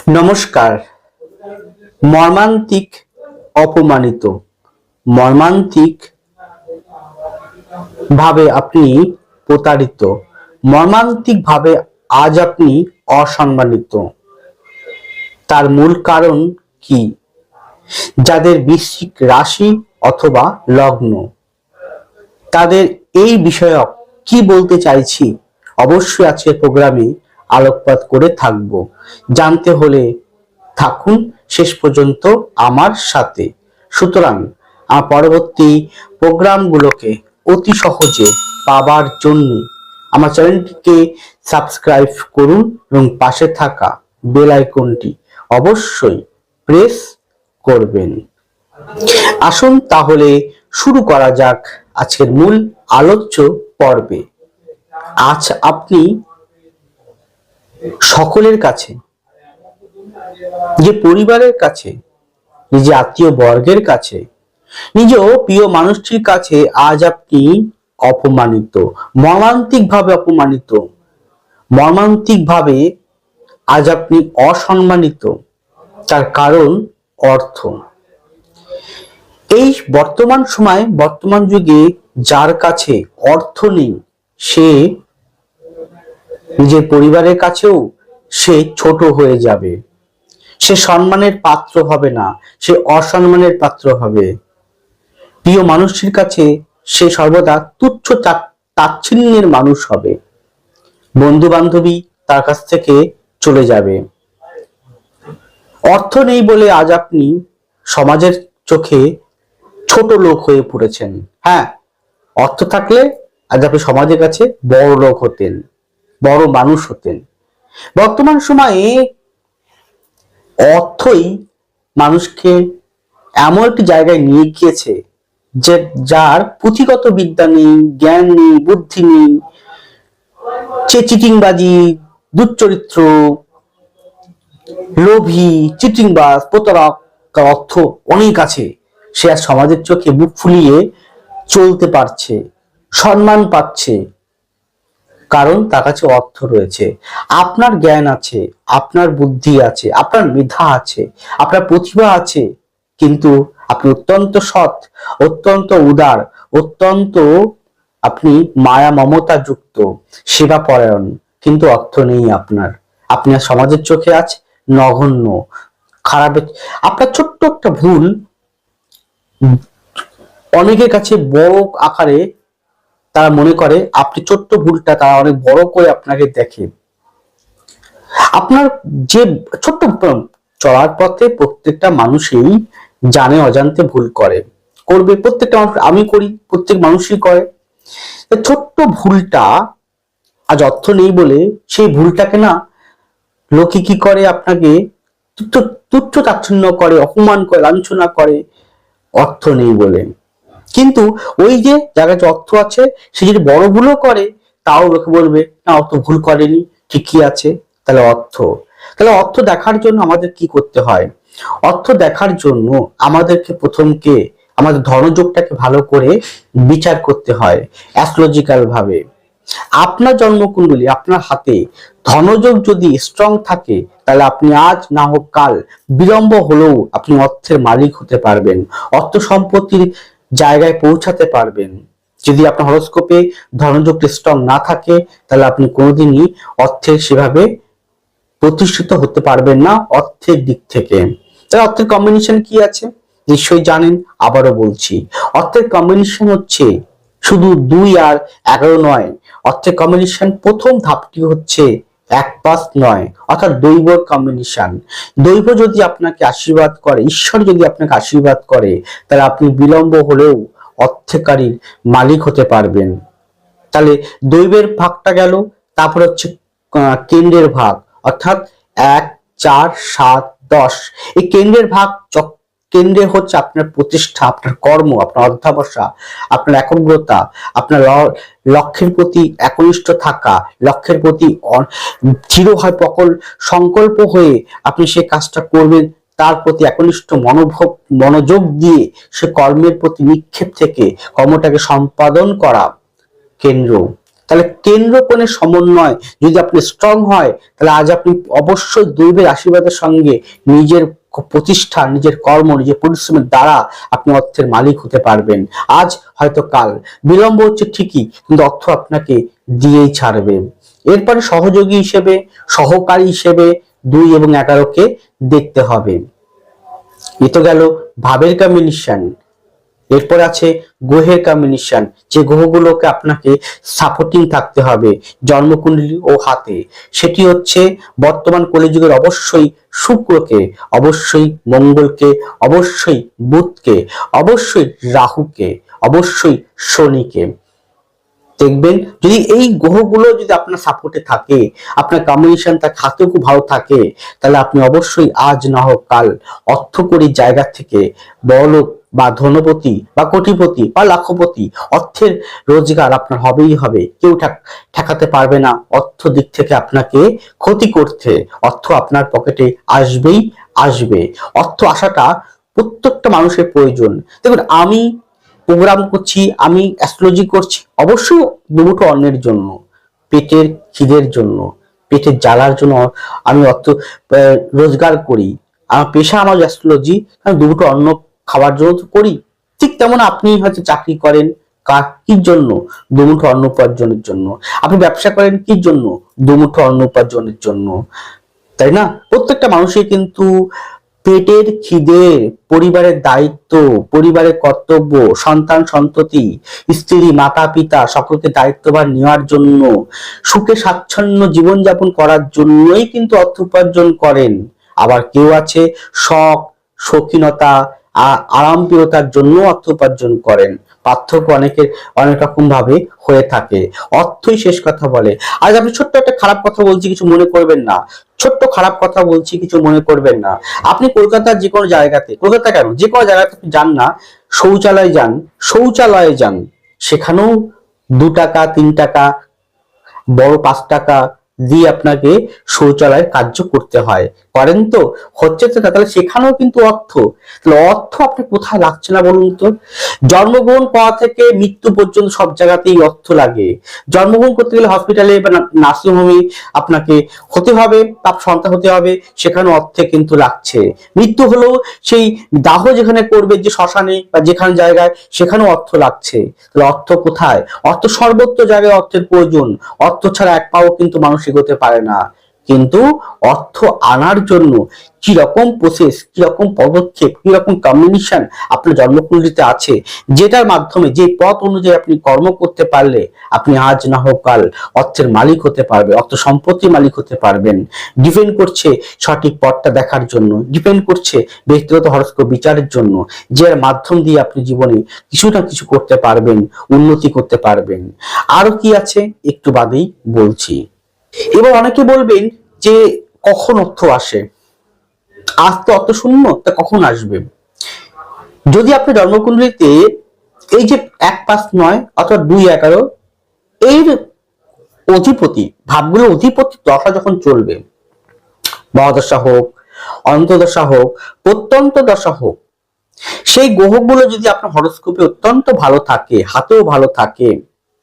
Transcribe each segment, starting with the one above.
নমস্কার। মর্মান্তিক অপমানিত, মর্মান্তিক ভাবে আপনি প্রতারিত, মর্মান্তিক ভাবে আজ আপনি অসম্মানিত। তার মূল কারণ কি? যাদের বৃশ্চিক রাশি অথবা লগ্ন, তাদের এই বিষয়ে কি বলতে চাইছি অবশ্যই আজকের প্রোগ্রামে আলোকপাত করে থাকবো। জানতে হলে থাকুন শেষ পর্যন্ত আমার সাথে। সুতরাং আমার পরবর্তী প্রোগ্রামগুলোকে অতি সহজে পাবার জন্য আমার চ্যানেলটিকে সাবস্ক্রাইব করুন এবং পাশে থাকা বেল আইকনটি অবশ্যই প্রেস করবেন। আসুন তাহলে শুরু করা যাক আজকের মূল আলোচ্য পর্বে। আজ আপনি সকলের কাছে, যে পরিবারের কাছে, নিজে আত্মীয় বর্গের কাছে, নিজ প্রিয় মানুষটির কাছে আজ আপনি অপমানিত, মর্মান্তিক ভাবে অপমানিত, মর্মান্তিক ভাবে আজ আপনি অসম্মানিত। তার কারণ অর্থ। এই বর্তমান সময়, বর্তমান যুগে যার কাছে অর্থ নেই, সে নিজের পরিবারের কাছেও সে ছোট হয়ে যাবে, সে সম্মানের পাত্র হবে না, সে অসম্মানের পাত্র হবে। প্রিয় মানুষটির কাছে সে সর্বদা তুচ্ছ তাচ্ছিল্যের মানুষ হবে। বন্ধু বান্ধবী তার কাছ থেকে চলে যাবে। অর্থ নেই বলে আজ আপনি সমাজের চোখে ছোট লোক হয়ে পড়েছেন। হ্যাঁ, অর্থ থাকলে আজ আপনি সমাজের কাছে বড় লোক হতেন, বড় মানুষ হতেন। বর্তমান সময়ে অর্থই মানুষকে এমন একটি জায়গায় নিয়ে গিয়েছে যে যার পুঁথিগত বিদ্যা নেই, জ্ঞান নেই, বুদ্ধি নেই, চিটিংবাজি, দুশ্চরিত্র, লোভী, চিটিংবাজ, প্রতারক, অর্থ অনেক আছে। সে আর সমাজের চোখে বুক ফুলিয়ে চলতে পারছে, সম্মান পাচ্ছে, কারণ তার কাছে অর্থ রয়েছে। আপনার জ্ঞান আছে, আপনার বুদ্ধি আছে, আপনার মেধা আছে, আপনার প্রতিভা আছে, কিন্তু আপনি অত্যন্ত সৎ, অত্যন্ত উদার, অত্যন্ত আপনি মায়া মমতা যুক্ত, সেবা পরায়ণ, কিন্তু অর্থ নেই আপনার। আপনি আর সমাজের চোখে আজ নগণ্য, খারাপ। আপনার ছোট্ট একটা ভুল অনেকের কাছে বড় আকারে তারা মনে করে, আপনি ছোট্ট ভুলটা তারা অনেক বড় করে আপনাকে দেখে। আপনার যে ছোট্ট চলার পথে প্রত্যেকটা মানুষই জানে অজান্তে ভুল করবে, প্রত্যেকটা মানুষ, আমি করি, প্রত্যেক মানুষই করে। ছোট্ট ভুলটা আজ অর্থ নেই বলে সেই ভুলটাকে না লোকে কি করে, আপনাকে তুচ্ছ তাচ্ছিল্য করে, অপমান করে, লাঞ্ছনা করে, অর্থ নেই বলে। কিন্তু ওই যে যার অর্থ আছে, সে যদি বড় ভুলও করে তাও লোকে বলবে না, অত ভুল করেনি, ঠিকই আছে। তাহলে অর্থ দেখার জন্য আমাদের কি করতে হয়? অর্থ দেখার জন্য আমাদেরকে প্রথমকে আমাদের ধনযোগটাকে ভালো করে বিচার করতে হয়, অ্যাস্ট্রোলজিক্যাল ভাবে। আপনার জন্মকুণ্ডলী, আপনার হাতে ধনযোগ যদি স্ট্রং থাকে, তাহলে আপনি আজ না হোক কাল বিলম্ব হলেও আপনি অর্থের মালিক হতে পারবেন, অর্থ সম্পত্তির জায়গায় পৌঁছাতে পারবেন। যদি আপনার হরোস্কোপে ধনযোগটা স্ট্রং না থাকে, তাহলে আপনি কোনোদিনই অর্থের সেভাবে প্রতিষ্ঠিত হতে পারবেন না অর্থের দিক থেকে। তাহলে অর্থের কম্বিনেশন কি আছে নিশ্চয়ই জানেন, আবারও বলছি। অর্থের কম্বিনেশন হচ্ছে শুধু 2 আর 11 নয়। অর্থের কম্বিনেশন প্রথম ধাপটি হচ্ছে 1-5-9, অর্থাৎ দৈবর কম্বিনেশন। দৈব যদি আপনাকে আশীর্বাদ করে, ঈশ্বর যদি আপনাকে আশীর্বাদ করে, তাহলে আপনি বিলম্ব হলেও অর্থকারীর মালিক হতে পারবেন। তাহলে দৈবের ভাগটা গেল। তারপর হচ্ছে কেন্দ্রের ভাগ, অর্থাৎ 1, 4, 7, 10। এই কেন্দ্রের ভাগ, কেন্দ্রে হচ্ছে আপনার প্রতিষ্ঠা, আপনার কর্ম, আপনার অধ্যাবসা, আপনার একাগ্রতা, আপনার লক্ষ্যের প্রতি একনিষ্ঠ থাকা, লক্ষ্যের প্রতি দৃঢ় হয় সংকল্প হয়ে আপনি সেই কাজটা করবেন, তার প্রতি একনিষ্ঠ মনোযোগ দিয়ে সে কর্মের প্রতি নিক্ষেপ থেকে কর্মটাকে সম্পাদন করা কেন্দ্র। তাহলে কেন্দ্র কোণের সমন্বয় যদি আপনি স্ট্রং হয়, তাহলে আজ আপনি অবশ্যই দৈবের আশীর্বাদের সঙ্গে নিজের প্রতিষ্ঠা, নিজের কর্ম, নিজের পরিশ্রমের দ্বারা আপনি অর্থের মালিক হতে পারবেন। আজ হয়তো কাল বিলম্ব হচ্ছে ঠিকই, কিন্তু অর্থ আপনাকে দিয়েই ছাড়বে। এরপরে সহযোগী হিসেবে, সহকারী হিসেবে 2 এবং 11কে দেখতে হবে। এ তো গেল ভাবের কম্বিনেশন। এরপর আছে গ্রহের কম্বিনেশন, যে গ্রহগুলোকে আপনাকে সাপোর্টিং থাকতে হবে জন্মকুণ্ডলী ও হাতে। সেটি হচ্ছে বর্তমান কলিযুগের অবশ্যই শুক্রকে, অবশ্যই মঙ্গলকে, অবশ্যই বুধকে, অবশ্যই রাহুকে, অবশ্যই শনিকে। দেখবেন যদি এই গ্রহগুলো যদি আপনার সাপোর্টে থাকে, আপনার কম্বিনেশন তার হাতেও খুব ভালো থাকে, তাহলে আপনি অবশ্যই আজ না হোক কাল অর্থকরীর জায়গা থেকে বড়লোক বা ধনপতি বা কোটিপতি বা লাখপতি, অর্থের রোজগার আপনার হবেই হবে। কেউ ঠেকাতে পারবে না অর্থ দিক থেকে আপনাকে ক্ষতি করতে। অর্থ আপনার পকেটে আসবেই আসবে। অর্থ আসাটা প্রত্যেকটা মানুষের প্রয়োজন। দেখুন, আমি প্রোগ্রাম করছি, আমি অ্যাস্ট্রোলজি করছি, অবশ্যই দুমুঠো অন্নের জন্য, পেটের খিদের জন্য, পেটের জ্বালার জন্য আমি অর্থ রোজগার করি। আমার পেশা আমার অ্যাস্ট্রোলজি, আমি দুমুঠো অন্ন খাওয়ার জন্য তো করি। ঠিক তেমন আপনি হয়তো চাকরি করেন কির জন্য? দুমুঠো অন্ন উপার্জনের জন্য। আপনি ব্যবসা করেন কির জন্য? দুমুঠো অন্ন উপার্জনের জন্য, তাই না? প্রত্যেকটা মানুষই কিন্তু পেটের খিদে, পরিবারের দায়িত্ব, পরিবারের কর্তব্য, সন্তান সন্ততি, স্ত্রী, মাতা পিতা সকলকে দায়িত্ববান নেওয়ার জন্য, সুখে স্বাচ্ছন্দ্য জীবনযাপন করার জন্যই কিন্তু অর্থ উপার্জন করেন। আবার কেউ আছে শখ, শৌখিনতা, আরামপ্রিয়তার জন্য অর্থ উপার্জন করেন। পার্থক্য অনেক রকম ভাবে হয়ে থাকে। অর্থই শেষ কথা বলে। আজ আমি ছোট্ট একটা খারাপ কথা বলছি, কিছু মনে করবেন না। ছোট্ট খারাপ কথা বলছি, কিছু মনে করবেন না। আপনি কলকাতার যে কোনো জায়গাতে, কলকাতা কেন, যে কোনো জায়গাতে আপনি যান না, শৌচালয়ে যান, সেখানেও 2 টাকা 3 টাকা, বড় 5 টাকা দিয়ে আপনাকে শৌচালয় কার্য করতে হয়। করেন তো? হচ্ছে তো? তাহলে সেখানেও কিন্তু অর্থ। তাহলে অর্থ আপনি কোথায় লাগছে না বলুন তো? জন্মগ্রহণ করা থেকে মৃত্যু পর্যন্ত সব জায়গাতেই অর্থ লাগে। জন্মগ্রহণ করতে গেলে হসপিটালে বা নার্সিং হোমে আপনাকে হতে হবে, তার সন্তান হতে হবে, সেখানে অর্থে কিন্তু লাগছে। মৃত্যু হলেও সেই দাহ যেখানে করবে, যে শ্মশানে বা যেখানে জায়গায়, সেখানেও অর্থ লাগছে। তাহলে অর্থ কোথায়? অর্থ সর্বত্র জায়গায় অর্থের প্রয়োজন। অর্থ ছাড়া এক পাও কিন্তু মানুষ এগোতে পারে না। কিন্তু অর্থ আনার জন্য কি রকম প্রসেস, কি রকম পদক্ষেপ, কি রকম কম্বিনেশন আপনার জন্মকুণ্ডলিতে আছে, যেটার মাধ্যমে, যে পথ অনুযায়ী আপনি কর্ম করতে পারলে আপনি আজ না হোক কাল অর্থের মালিক হতে পারবে, অর্থ সম্পত্তির মালিক হতে পারবেন। ডিপেন্ড করছে সঠিক পথটা দেখার জন্য, ডিপেন্ড করছে ব্যক্তিগত হরস্কোপ বিচারের জন্য, যার মাধ্যম দিয়ে আপনি জীবনে কিছু না কিছু করতে পারবেন, উন্নতি করতে পারবেন। আরো কি আছে একটু বাদেই বলছি। এবার অনেকে বলবেন যে কখন অর্থ আসে? আজ তো অর্থ শূন্য, তা কখন আসবে? যদি আপনার জন্মকুণ্ডলিতে এই যে 1-5-9 অথবা 2-11 এর অধিপতি ভাবগুলো, অধিপতি দশা যখন চলবে, মহাদশা হোক, অন্তর্দশা হোক, প্রত্যন্ত দশা হোক, সেই গ্রহগুলো যদি আপনার হরোস্কোপে অত্যন্ত ভালো থাকে, হাতেও ভালো থাকে,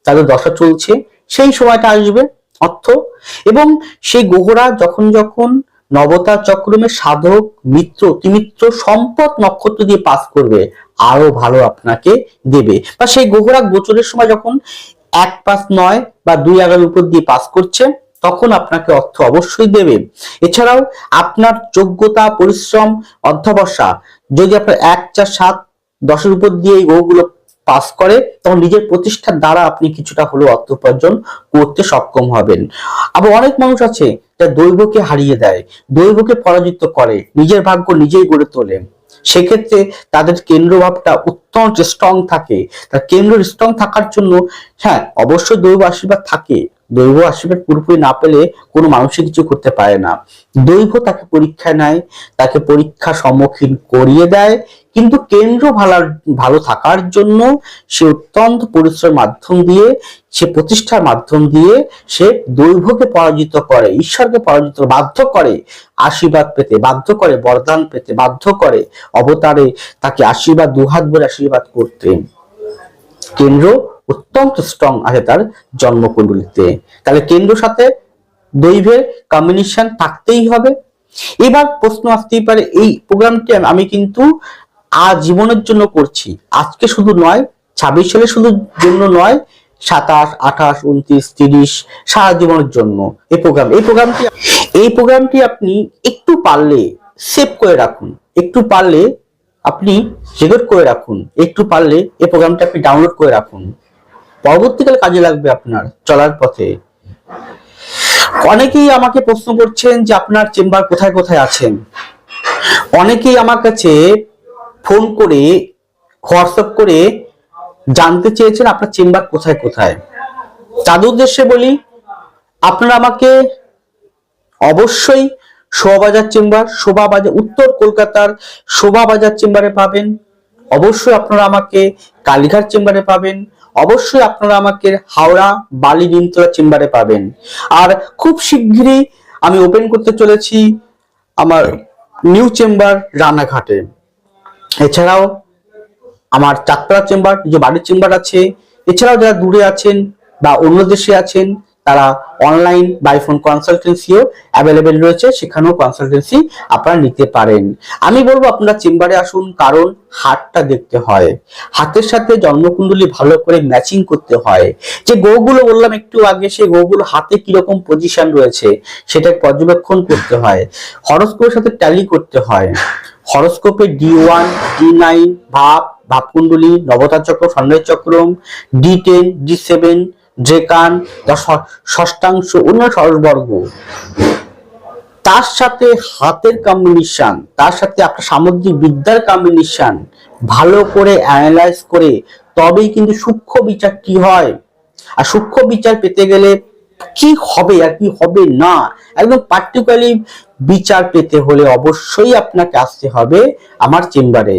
তাদের দশা চলছে, সেই সময়টা আসবে অর্থ। এবং সেই গ্রহরা যখন যখন নবতা চক্রমে সাধক, মিত্র, অতিমিত্র, সম্পদ নক্ষত্র দিয়ে পাস করবে, আরো ভালো আপনাকে দেবে। বা সেই গ্রহরা গোচরের সময় যখন 1-5-9 বা 2-11 উপর দিয়ে পাস করছে, তখন আপনাকে অর্থ অবশ্যই দেবে। এছাড়াও আপনার যোগ্যতা, পরিশ্রম, অধ্যবসা যদি আপনার 1-4-7-10 উপর দিয়ে এই গ্রহগুলো পাস করে, তখন নিজের প্রতিষ্ঠার দ্বারা আপনি কিছুটা হলেও অর্থ উপার্জন করতে সক্ষম হবেন। আবার অনেক মানুষ আছে যা দৈবকে হারিয়ে দেয়, দৈবকে পরাজিত করে, নিজের ভাগ্য নিজেই গড়ে তোলে। সেক্ষেত্রে তাদের কেন্দ্রভাবটা অত্যন্ত স্ট্রং থাকে। তার কেন্দ্র স্ট্রং থাকার জন্য, হ্যাঁ অবশ্যই দৈব আশীর্বাদ থাকে। দৈব আশীর্বাদ পুরোপুরি না পেলে কোনো মানুষই কিছু করতে পারে না। দৈব তাকে পরীক্ষা নেয়, তাকে পরীক্ষা সম্মুখীন করিয়ে দেয়, কিন্তু কেন্দ্র ভালো থাকার জন্য সে অত্যন্ত পরিশ্রমের মাধ্যম দিয়ে, সে প্রতিষ্ঠার মাধ্যম দিয়ে সে দৈবকে পরাজিত করে, ঈশ্বরকে পরাজিত বাধ্য করে, আশীর্বাদ পেতে বাধ্য করে, বরদান পেতে বাধ্য করে, অবতারে তাকে আশীর্বাদ, দুহাত ভরে আশীর্বাদ করতে। কেন্দ্র অত্যন্ত স্ট্রং আছে তার জন্মকুণ্ডলিতে। তাহলে কেন্দ্র সাথে দৈবের কম্বিনেশন থাকতেই হবে। এবার প্রশ্ন আসতেই পারে, এই প্রোগ্রামটি আমি কিন্তু জীবনের জন্য করছি, আজকে শুধু নয়, 26 সালে শুধু জন্য নয়, 27, 28, 29, 30 সারা জীবনের জন্য এই প্রোগ্রামটি আপনি একটু পারলে সেভ করে রাখুন, একটু পারলে আপনি রেকর্ড করে রাখুন, একটু পারলে এই প্রোগ্রামটা আপনি ডাউনলোড করে রাখুন, পরবর্তীকালে কাজে লাগবে আপনার চলার পথে। অনেকেই আমাকে প্রশ্ন করছেন যে আপনার চেম্বার কোথায় কোথায় আছেন। অনেকেই আমার কাছে ফোন করে, হোয়াটসঅ্যাপ করে জানতে চেয়েছেন আপনার চেম্বার কোথায় কোথায়। তাদের উদ্দেশ্যে বলি, আপনারা আমাকে অবশ্যই শোভাবাজার চেম্বার, শোভাবাজার, উত্তর কলকাতার শোভাবাজার চেম্বারে পাবেন। অবশ্যই আপনারা আমাকে কালীঘাট চেম্বারে পাবেন। অবশ্যই আপনারা আমাকে হাওড়া বালি নিমতলা চেম্বারে পাবেন। আর খুব শিগগিরই আমি ওপেন করতে চলেছি আমার নিউ চেম্বার রানাঘাটে। এছাড়াও আমার চাঁদপাড়া চেম্বার, যে বাড়ির চেম্বার আছে। এছাড়াও যারা দূরে আছেন বা অন্য দেশে আছেন, তারা অনলাইন বাই ফোন কনসালটেন্সিও অ্যাভেলেবেল রয়েছে, সেখানেও কনসালটেন্সি আপনারা নিতে পারেন। আমি বলবো আপনারা চেম্বারে আসুন, কারণ হাতটা দেখতে হয়, হাতের সাথে জন্মকুণ্ডলী ভালো করে ম্যাচিং করতে হয়। যে গ্রহগুলো বললাম একটু আগে, সেই গ্রহগুলো হাতে কিরকম পজিশন রয়েছে সেটা পর্যবেক্ষণ করতে হয়, হরোস্কোপের সাথে ট্যালি করতে হয়। হরোস্কোপে D1, D9 ভাবকুণ্ডলী, নবতার চক্র, স্বর্ণের চক্রম, D10, D7, ড্রেকান, ষষ্ঠাংশ, অন্য সহস্রবর্গ, তার সাথে হাতের কম্বিনেশন, তার সাথে আপনার সামুদ্রিক বিদ্যার কম্বিনেশন ভালো করে অ্যানালাইজ করে তবেই কিন্তু সূক্ষ্ম বিচারটি হয়। আর সূক্ষ্ম বিচার পেতে গেলে কি হবে আর কি হবে না, একদম পার্টিকুলারলি বিচার পেতে হলে অবশ্যই আপনাকে আসতে হবে আমার চেম্বারে।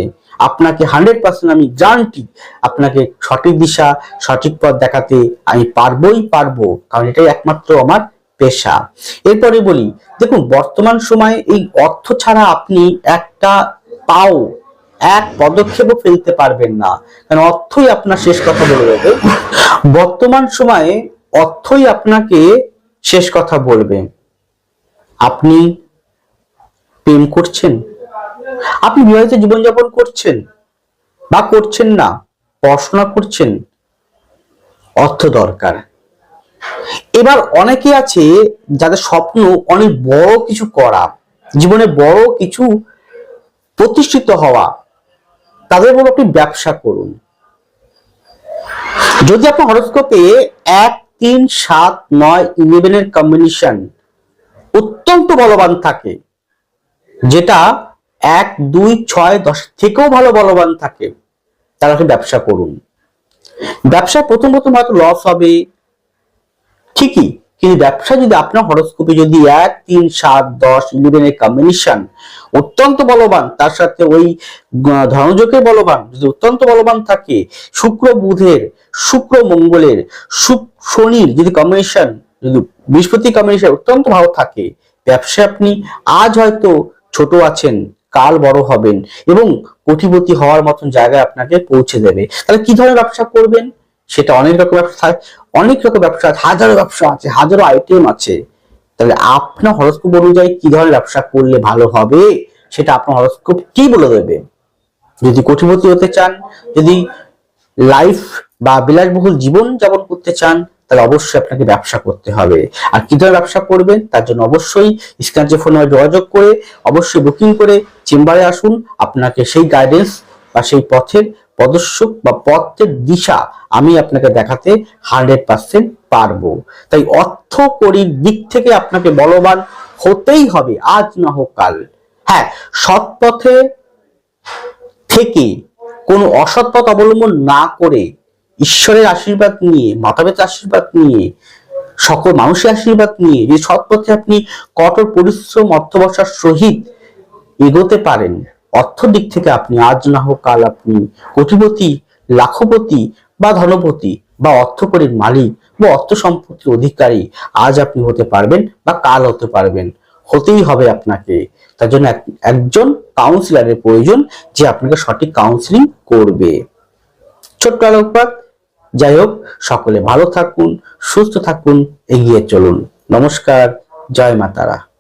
আপনাকে 100% আমি গ্যারান্টি, আপনাকে সঠিক দিশা, সঠিক পথ দেখাতে আমি পারবো, কারণ এটাই একমাত্র আমার পেশা। এরপরে বলি, দেখুন বর্তমান সময়ে এই অর্থ ছাড়া আপনি একটা পাও, এক পদক্ষেপও ফেলতে পারবেন না, কারণ অর্থই আপনার শেষ কথা বলে দেবে। বর্তমান সময়ে অর্থই আপনাকে শেষ কথা বলবে। আপনি প্রেম করছেন, আপনি বিবাহিত জীবনযাপন করছেন বা করছেন না, পড়াশোনা করছেন, অর্থ দরকার। এবার অনেকে আছে যাদের স্বপ্ন অনেক বড় কিছু করা, জীবনে বড় কিছু প্রতিষ্ঠিত হওয়া, তাদের বলবো আপনি ব্যবসা করুন। যদি আপনার হরোস্কোপে 1, 3, 7, 9, 11 এর কম্বিনেশন অত্যন্ত বলবান থাকে, যেটা 1, 2, 6, 10 থেকেও ভালো বলবান থাকে, তাহলে আপনি ব্যবসা করুন। ব্যবসা প্রথম হয়তো লস হবে ঠিকই, কিন্তু ব্যবসা যদি আপনার হরোস্কোপে যদি 1, 3, 7, 10, 11 এর কম্বিনেশন অত্যন্ত বলবান, তার সাথে ওই ধনযোগের বলবান যদি অত্যন্ত বলবান থাকে, শুক্র বুধের, শুক্র মঙ্গলের, শনির যদি কম্বিনেশন, যদি বৃহস্পতি কম্বিনেশন অত্যন্ত ভালো থাকে, ব্যবসায় আপনি আজ হয়তো ছোট আছেন, কাল বড় হবেন এবং কোটিপতি হওয়ার মতন জায়গায় আপনাকে পৌঁছে দেবে। তাহলে কি ধরনের ব্যবসা করবেন? সেটা অনেক রকম ব্যবসা, হাজারো ব্যবসা আছে, হাজারো আইটেম আছে। তাহলে আপনার হরোস্কোপ অনুযায়ী কি ধরনের ব্যবসা করলে ভালো হবে সেটা আপনার হরোস্কোপ কি বলে দেবে। যদি কোটিপতি হতে চান, যদি লাইফ বা বিলাসবহুল জীবন যাপন করতে চান, তাহলে অবশ্যই আপনাকে ব্যবসা করতে হবে। আর কি ধরনের ব্যবসা করবেন তার জন্য অবশ্যই স্ক্রিনে ফোন নাম্বারে যোগাযোগ করে অবশ্যই বুকিং করে চেম্বারে আসুন। আপনাকে সেই গাইডেন্স বা সেই পথের প্রদর্শক বা পথের দিশা আমি আপনাকে দেখাতে 100% পারবো। তাই অর্থ কড়ির দিক থেকে আপনাকে বলবান হতেই হবে, আজ না হোক কাল। হ্যাঁ, সৎ পথে থেকে কোনো অসৎ পথ অবলম্বন না করে, ঈশ্বরের আশীর্বাদ নিয়ে, মাতাপিতার আশীর্বাদ নিয়ে, সকল মানুষের আশীর্বাদ নিয়ে যে সৎ পথে আপনি কঠোর পরিশ্রম অর্থবর্ষার সহিত এগোতে পারেন, অর্থ দিক থেকে আপনি আজ না হোক কাল আপনি কোটিপতি, লাখপতি বা ধনপতি বা অর্থকরীর মালিক বা অর্থ সম্পত্তির অধিকারী আজ আপনি হতে পারবেন বা কাল হতে পারবেন, হতেই হবে আপনাকে। তার জন্য একজন কাউন্সিলরের প্রয়োজন যে আপনাকে সঠিক কাউন্সিলিং করবে। ছোট্ট আলোকপাত, যাই হোক, সকলে ভালো থাকুন, সুস্থ থাকুন, এগিয়ে চলুন। নমস্কার, জয় মা তারা।